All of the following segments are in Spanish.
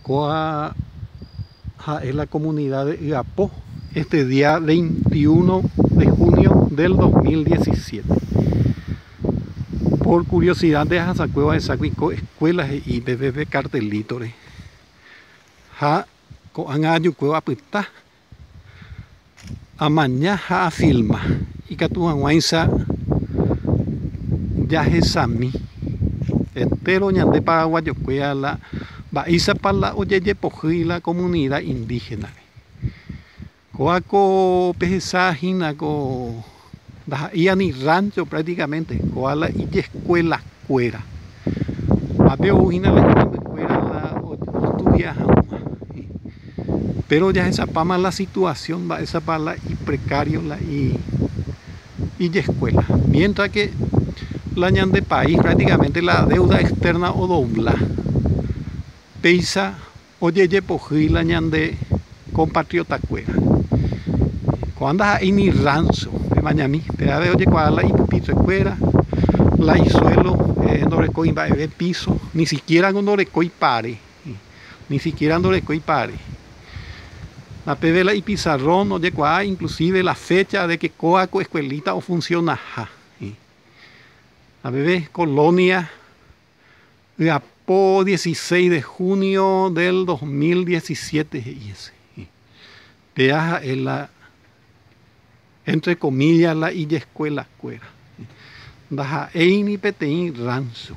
Coa es la comunidad de Iapó este día 21 de junio del 2017. Por curiosidad de Hasacueva de Sacuico escuelas y bebé cartelitore. Ha coangayu cueva pita. Amaña ha filma. Y catuanguainsa ya es sami. Entero ñande paraguayo cueva la baiza para la oyeye poji la comunidad indígena. Coaco pesajina co y ni rancho prácticamente, coala y escuela cuera. Apeo ujina la escuela la estudia. Pero ya esa pama la situación va esa para la y precario la y escuela. Mientras que la ñande país prácticamente la deuda externa o dobla. Peisa oyeye poji la ñande compatriota cuera. Cuando hay ni rancho de mañana, pero veo que cuando la piso fuera, la suelo, no recoy piso, ni siquiera cuando recoy pare, ni siquiera cuando recoy pare. La PV la y pizarrón, oye, inclusive la fecha de que coaco escuelita o funciona. La PV colonia, Iapó 16 de junio del 2017 y ese. Peaja en la entre comillas la y escuela cuera. Daja eini petein rancho.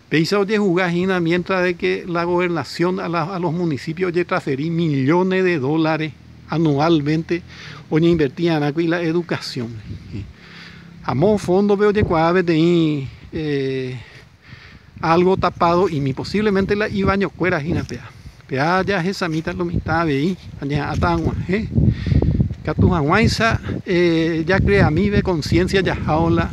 Peisa oye jugajina mientras de que la gobernación a los municipios oye transferir millones de dólares anualmente oye invertían aquí la educación. Amo fondo veo que cuave de algo tapado y posiblemente la ibaño cuera jina pea. Pea ya esa mitad lo mitad veí allá atangua, Catujanguaisa ya crea a mí de conciencia ya jaula,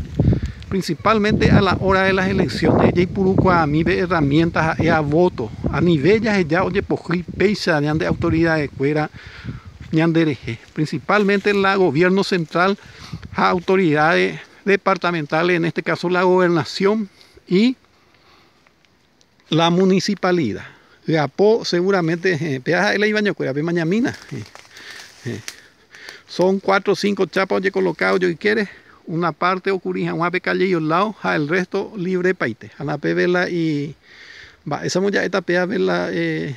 principalmente a la hora de las elecciones, ya purucua a mí de herramientas a voto, a nivel ya oye poji peisa de autoridades fuera ñandereje, principalmente la gobierno central, a autoridades departamentales, en este caso la gobernación y la municipalidad. Iapó seguramente peaja el ibaño cuera pe mañamina. Son 4 o 5 chapas de colocado yo y quiere una parte ocurrija un calle y al lado el resto libre paite a la pevela y va esa ya esta pea vela y